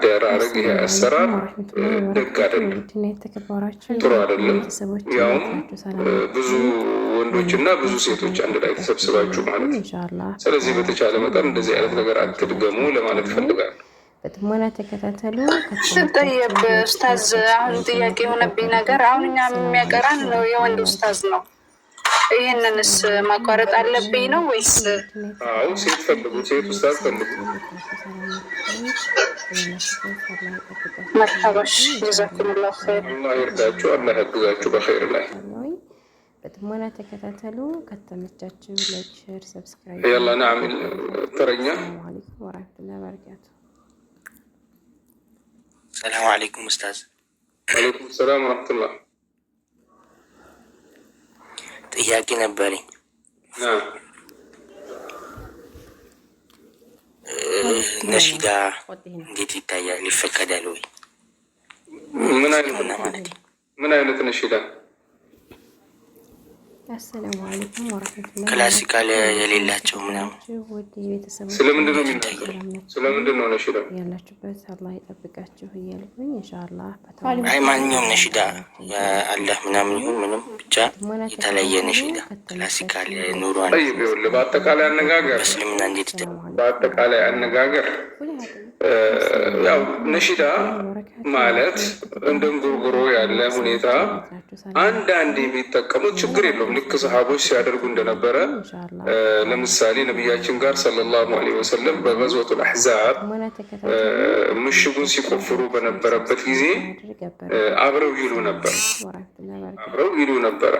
አደራረግ ይሄ አሰራር ደግ አይደለም፣ ጥሩ አይደለም። ያውም ብዙ ወንዶችና ብዙ ሴቶች አንድ ላይ ተሰብስባችሁ ማለት ነው። ስለዚህ በተቻለ መጠን እንደዚህ አይነት ነገር አትድገሙ ለማለት ፈልጋለሁ። በጥሞና ተከታተሉ። ጠየብ ኡስታዝ፣ አሁን ጥያቄ የሆነብኝ ነገር አሁን እኛ የሚያቀራን የወንድ ኡስታዝ ነው። ይህንንስ ማቋረጥ አለብኝ ነው ወይስ? አዎ ሴት ፈልጉ፣ ሴት ኡስታዝ ፈልጉ። መርሐባሽ ጀዛኩሙላሁ ኸይር። አላህ ይርዳችሁ፣ አላህ ያግዛችሁ በኸይር ላይ። በጥሞና ተከታተሉ። ከተመቻችሁ ላይክ፣ ሼር፣ ሰብስክራይብ ያላ ናም ተረኛ። ሰላም አለይኩም ወራህመቱላሂ ወበረካቱ። ሰላም አለይኩም ኡስታዝ። ወአለይኩም ሰላም ወራህመቱላህ። ጥያቄ ነበረኝ። ነሺዳ እንዴት ይታያል? ይፈቀዳል ወይ? ምን አይነት ነሺዳ? አሰላሙ አለይኩም ወራህመቱላሂ ክላሲካል የሌላቸው ምናምን ስለምንድን ነው የሚታየው? ስለምንድን ነው ነሺዳ? ያላችሁበት አላህ ይጠብቃችሁ እያልኩኝ ኢንሻአላህ አይ ማንኛውም ነሺዳ የአላህ ምናምን ይሁን ምንም ብቻ የተለየ ነሺዳ ክላሲካል ኑሯል። በአጠቃላይ አነጋገር በእስልምና እንዴት በአጠቃላይ አነጋገር ያው ነሺዳ ማለት እንደ እንጉርጉሮ ያለ ሁኔታ አንዳንድ የሚጠቀሙት ችግር የለውም። ልክ ሰሃቦች ሲያደርጉ እንደነበረ ለምሳሌ ነቢያችን ጋር ሰለላሁ ዐለይሂ ወሰለም በገዝወቱል አሕዛብ ምሽጉን ሲቆፍሩ በነበረበት ጊዜ አብረው ይሉ ነበረ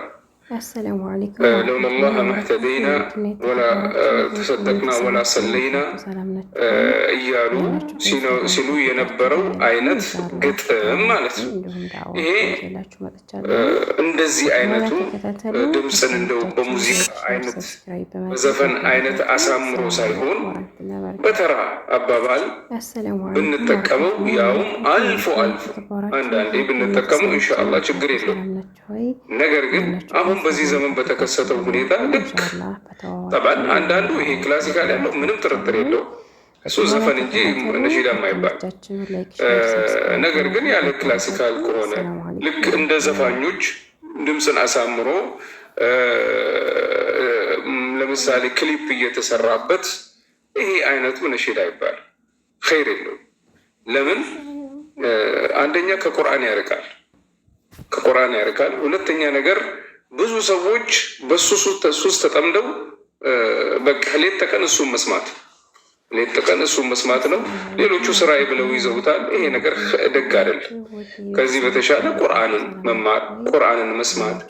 السلام عليكم لولا الله ما اهتدينا ولا تصدقنا ولا صلينا እያሉ ሲሉ የነበረው አይነት ግጥም ማለት ነው። ይሄ እንደዚህ አይነቱ ድምፅን እንደው በሙዚቃ አይነት በዘፈን አይነት አሳምሮ ሳይሆን በተራ አባባል ብንጠቀመው ያውም አልፎ አንዳንዴ ብንጠቀመው ኢንሻአላህ ችግር የለውም። ነገር ግን አሁን በዚህ ዘመን በተከሰተው ሁኔታ ልክ ጠባን አንዳንዱ ይሄ ክላሲካል ያለው ምንም ጥርጥር የለው እሱ ዘፈን እንጂ ነሺዳ የማይባል ነገር ግን ያለ ክላሲካል ከሆነ ልክ እንደ ዘፋኞች ድምፅን አሳምሮ ለምሳሌ ክሊፕ እየተሰራበት ይሄ አይነቱ ነሺዳ ይባል ኸይር የለው። ለምን? አንደኛ ከቁርአን ያርቃል። ሁለተኛ ነገር ብዙ ሰዎች በሱ ሱስ ተጠምደው በቃ ሌት ተቀን እሱን መስማት ነው። ሌሎቹ ስራዬ ብለው ይዘውታል። ይሄ ነገር ደግ አይደለም። ከዚህ በተሻለ ቁርአንን መማር፣ ቁርአንን መስማት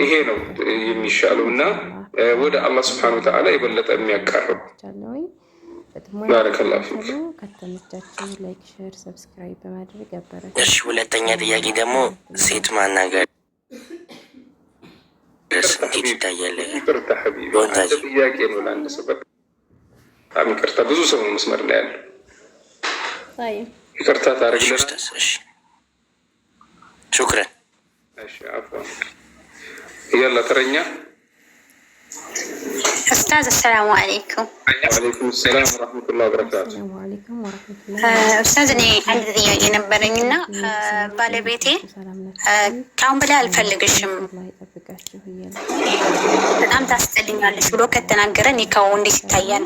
ይሄ ነው የሚሻለው እና ወደ አላህ ስብሐነሁ ወተዓላ የበለጠ የሚያቀርብ። ባረከላሁ ፊክ። እሺ፣ ሁለተኛ ጥያቄ ደግሞ ሴት ማናገር እንዴት ይታያል? ይቅርታ ሐቢቢ አንተ ጥያቄ ነው ለአንድ ሰው በጣም ይቅርታ። ብዙ ሰው ነው መስመር ላይ ያለው። ይቅርታ ታደርግልህ? ሹክረን። እሺ አፍዋን ያላ ተረኛ ኡስታዝ አሰላሙ አለይኩም። ወአለይኩም ሰላም ወራህመቱላሂ ወበረካቱ። ኡስታዝ እኔ አንድ ጥያቄ ነበረኝና ባለቤቴ ከአሁን በላይ አልፈልግሽም፣ በጣም ታስጠልኛለች ብሎ ከተናገረ ኒካው እንዴት ይታያል?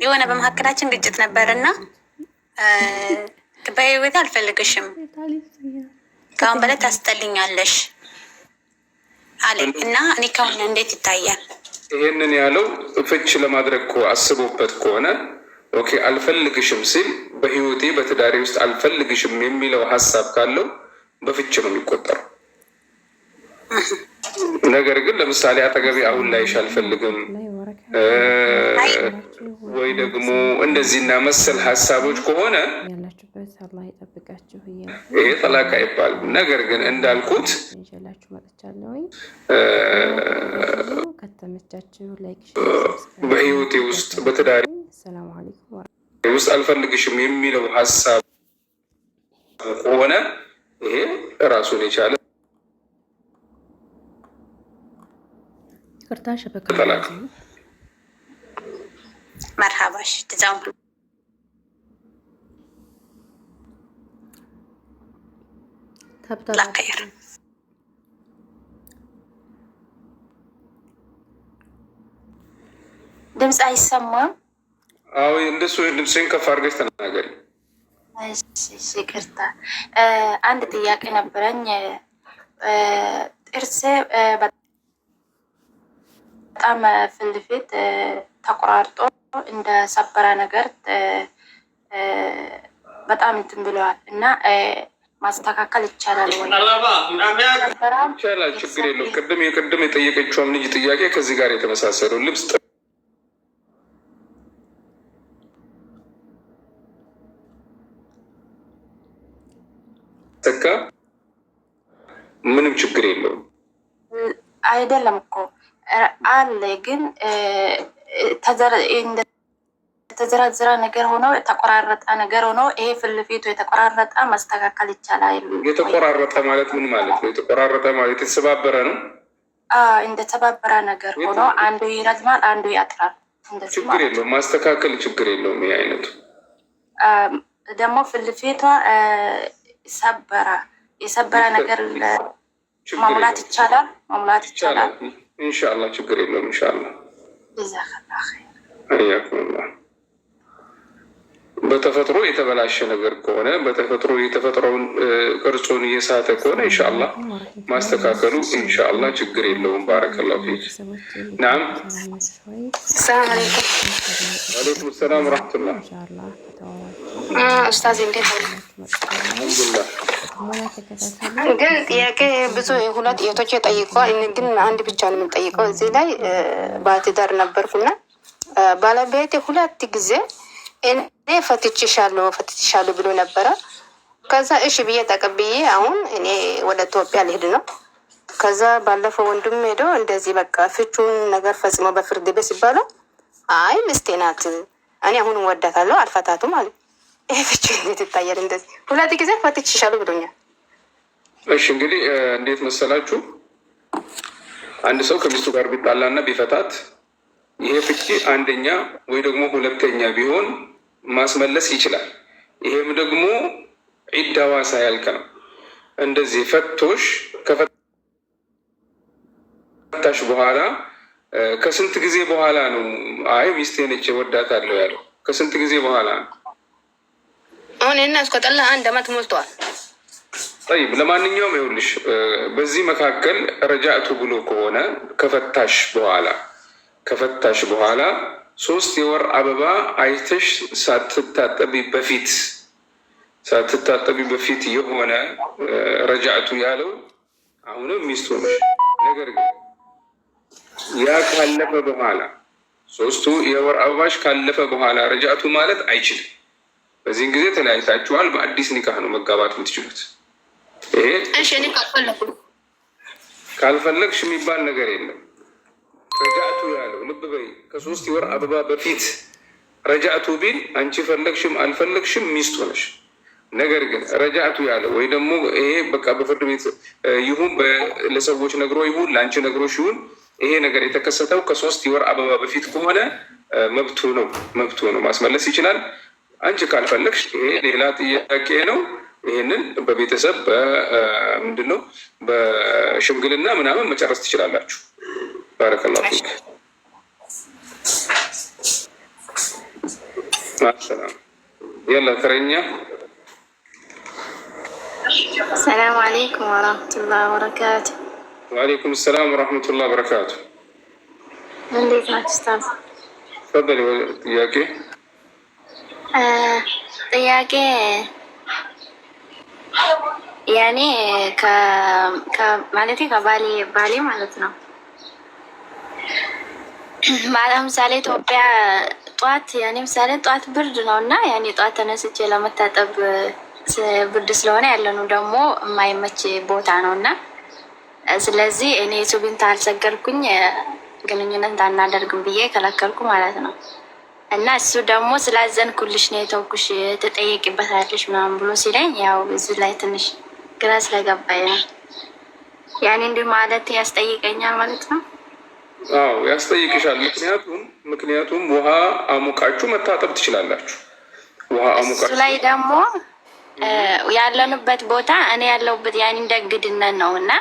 የሆነ በመካከላችን ግጭት ነበርና በህይወቴ አልፈልግሽም ከአሁን በላይ ታስጠልኛለሽ አለኝ እና ኒካውን እንዴት ይታያል? ይሄንን ያለው ፍች ለማድረግ አስቦበት ከሆነ ኦኬ፣ አልፈልግሽም ሲል በህይወቴ በትዳሬ ውስጥ አልፈልግሽም የሚለው ሀሳብ ካለው በፍች ነው የሚቆጠረው። ነገር ግን ለምሳሌ አጠገቤ አሁን ላይሽ አልፈልግም ወይ ደግሞ እንደዚህና መሰል ሀሳቦች ከሆነ ይሄ ጠላቅ አይባልም። ነገር ግን እንዳልኩት በህይወቴ ውስጥ በትዳሬ ውስጥ አልፈልግሽም የሚለው ሀሳብ ከሆነ ይሄ ራሱን የቻለ መርሃባሽ ትዛው ላከይር ድምፅ አይሰማም። አዎ እንደሱ ድምፅን ከፍ አድርገሽ ተናገሪ። ይቅርታ አንድ ጥያቄ ነበረኝ። ጥርሴ በጣም ፊት ለፊት ተቆራርጦ እንደ ሰበራ ነገር በጣም እንትን ብለዋል እና ማስተካከል ይቻላል ወይ? ይቻላል፣ ችግር የለውም። ቅድም የጠየቀችውም ልጅ ጥያቄ ከዚህ ጋር የተመሳሰለው ልብስ ተካ ምንም ችግር የለውም። አይደለም እኮ አለ ግን የተዘረዘረ ነገር ሆኖ የተቆራረጠ ነገር ሆኖ ይሄ ፊት ለፊቱ የተቆራረጠ ማስተካከል ይቻላል። የተቆራረጠ ማለት ምን ማለት ነው? የተቆራረጠ ማለት የተሰባበረ ነው። እንደተባበረ ነገር ሆኖ አንዱ ይረዝማል፣ አንዱ ያጥራል። ችግር የለውም፣ ማስተካከል ችግር የለውም። ይሄ አይነቱ ደግሞ ፊት ለፊቷ የሰበረ ነገር መሙላት ይቻላል። ኢንሻአላህ ችግር የለውም። ኢንሻአላህ በተፈጥሮ የተበላሸ ነገር ከሆነ በተፈጥሮ የተፈጥሮውን ቅርጹን እየሳተ ከሆነ ኢንሻአላህ ማስተካከሉ ኢንሻአላህ ችግር የለውም። ባረከላሁ ፊክ። ናም ሰላም አለይኩም። ወአለይኩም ሰላም ወራህመቱላህ። ኡስታዝ እንዴት ነው? አልሐምዱሊላህ። ግን ጥያቄ ብዙ ሁለት እህቶች ጠይቀዋል። ግን አንድ ብቻ ነው የምንጠይቀው እዚህ ላይ። ባለትዳር ነበርኩና ባለቤቴ ሁለት ጊዜ እኔ ፈትቼሻለሁ ብሎ ነበረ። ከዛ እሺ ብዬ ተቀብዬ አሁን እኔ ወደ ኢትዮጵያ ልሄድ ነው። ከዛ ባለፈው ወንድም ሄዶ እንደዚህ በቃ ፍቹን ነገር ፈጽሞ በፍርድ ቤት ሲባለው አይ ሚስቴ ናት እኔ አሁን ወዳታለሁ አልፈታቱም አለ። ይሄ ፍቹ እንዴት ይታያል? እንደዚህ ሁለት ጊዜ ፈትቼሻለሁ ብሎኛል። እሺ እንግዲህ እንዴት መሰላችሁ፣ አንድ ሰው ከሚስቱ ጋር ቢጣላና ቢፈታት ይሄ ፍቺ አንደኛ ወይ ደግሞ ሁለተኛ ቢሆን ማስመለስ ይችላል። ይሄም ደግሞ ዒዳዋ ሳያልቅ ነው። እንደዚህ ፈቶሽ ከፈታሽ በኋላ ከስንት ጊዜ በኋላ ነው አይ ሚስቴ ነች ወዳታለሁ ያለው? ከስንት ጊዜ በኋላ ነው? አሁን እና እስከጠላ 1 ዓመት ሞልቷል። ጠይብ ለማንኛውም ይኸውልሽ በዚህ መካከል ረጃእቱ ብሎ ከሆነ ከፈታሽ በኋላ 3 የወር አበባ አይተሽ ሳትታጠቢ በፊት የሆነ ረጃእቱ ያለው አሁንም ሚስቱ ነሽ። ነገር ግን ያ ካለፈ በኋላ 3ቱ የወር አበባሽ ካለፈ በኋላ ረጃእቱ ማለት አይችልም። በዚህን ጊዜ ተለያይታችኋል። በአዲስ ኒካህ ነው መጋባት የምትችሉት። ይሄ ካልፈለግሽ የሚባል ነገር የለም። ረጃእቱ ያለው ልብ በይ፣ ከ3 የወር አበባ በፊት ረጃእቱ ቢል አንቺ ፈለግሽም አልፈለግሽም ሚስቱ ነሽ። ነገር ግን ረጃእቱ ያለው ወይ ደግሞ ይሄ በቃ በፍርድ ቤት ይሁን ለሰዎች ነግሮ ይሁን ለአንቺ ነግሮሽ ይሁን ይሄ ነገር የተከሰተው ከ3 የወር አበባ በፊት ከሆነ መብቱ ነው፣ ማስመለስ ይችላል። አንቺ ካልፈለግሽ ይሄ ሌላ ጥያቄ ነው። ይህንን በቤተሰብ ምንድነው በሽምግልና ምናምን መጨረስ ትችላላችሁ። ባረከላሁ ፊክ። ማሰላም የላ ተረኛ። ሰላም አለይኩም ወራህመቱላሂ ወበረካቱ። ወአለይኩም ሰላም ወራህመቱላሂ ወበረካቱ። እንዴት ናችሁ ኡስታዝ? ተፈضل። ጥያቄ ያኔ ማለት ከባሌ ማለት ነው። ለምሳሌ ኢትዮጵያ ጠዋት ጠዋት ብርድ ነው እና ያኔ ጠዋት ተነስቼ ለመታጠብ ብርድ ስለሆነ ያለነው ደግሞ የማይመች ቦታ ነው እና ስለዚህ እኔ ሱብሂን አልሰገድኩኝ ግንኙነት እንዳናደርግም ብዬ ከለከልኩ ማለት ነው። እና እሱ ደግሞ ስላዘንኩልሽ ነው የተውኩሽ ተጠየቂበታለሽ ምናምን ብሎ ሲለኝ ያው እዚህ ላይ ትንሽ ግራ ስለገባኝ ነው። ያኔ እንዲህ ማለት ያስጠይቀኛል ማለት ነው። አዎ ያስጠይቅሻል። ምክንያቱም ውሃ አሙቃችሁ መታጠብ ትችላላችሁ። ውሃ አሙቃችሁ ላይ ደግሞ ያለንበት ቦታ እኔ ያለሁበት ያኔ እንደግድነት ነው እና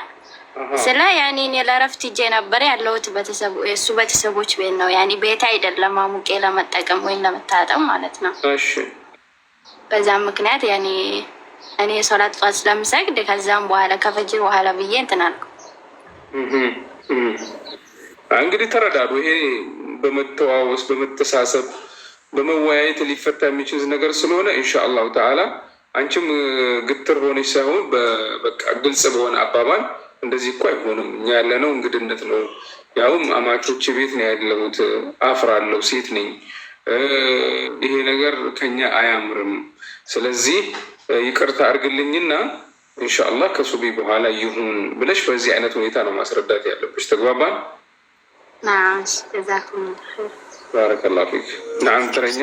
ስለ ያኔ እኔ ለረፍት ሂጄ ነበር ያለሁት እሱ ቤተሰቦች ቤት ነው። ያኔ ቤት አይደለም አሙቄ ለመጠቀም ወይም ለመታጠብ ማለት ነው። እሺ በዛም ምክንያት ያኔ እኔ ሶላት ጧት ስለምሰግድ ከዛም በኋላ ከፈጅር በኋላ ብዬ እንትን አልኩ። እንግዲህ ተረዳዱ። ይሄ በመተዋወስ በመተሳሰብ በመወያየት ሊፈታ የሚችል ነገር ስለሆነ ኢንሻአላሁ ተዓላ አንቺም ግትር ሆነሽ ሳይሆን በቃ ግልጽ በሆነ አባባል እንደዚህ እኮ አይሆንም፣ እኛ ያለነው እንግድነት ነው፣ ያውም አማቾች ቤት ነው ያለሁት፣ አፍራለሁ፣ ሴት ነኝ፣ ይሄ ነገር ከኛ አያምርም፣ ስለዚህ ይቅርታ አድርግልኝና ኢንሻአላህ ከሱቢ በኋላ ይሁን ብለሽ በዚህ አይነት ሁኔታ ነው ማስረዳት ያለብሽ። ተግባባን? ናም ጀዛኩም ባረከላሁ ፊክ። ናም ተረኛ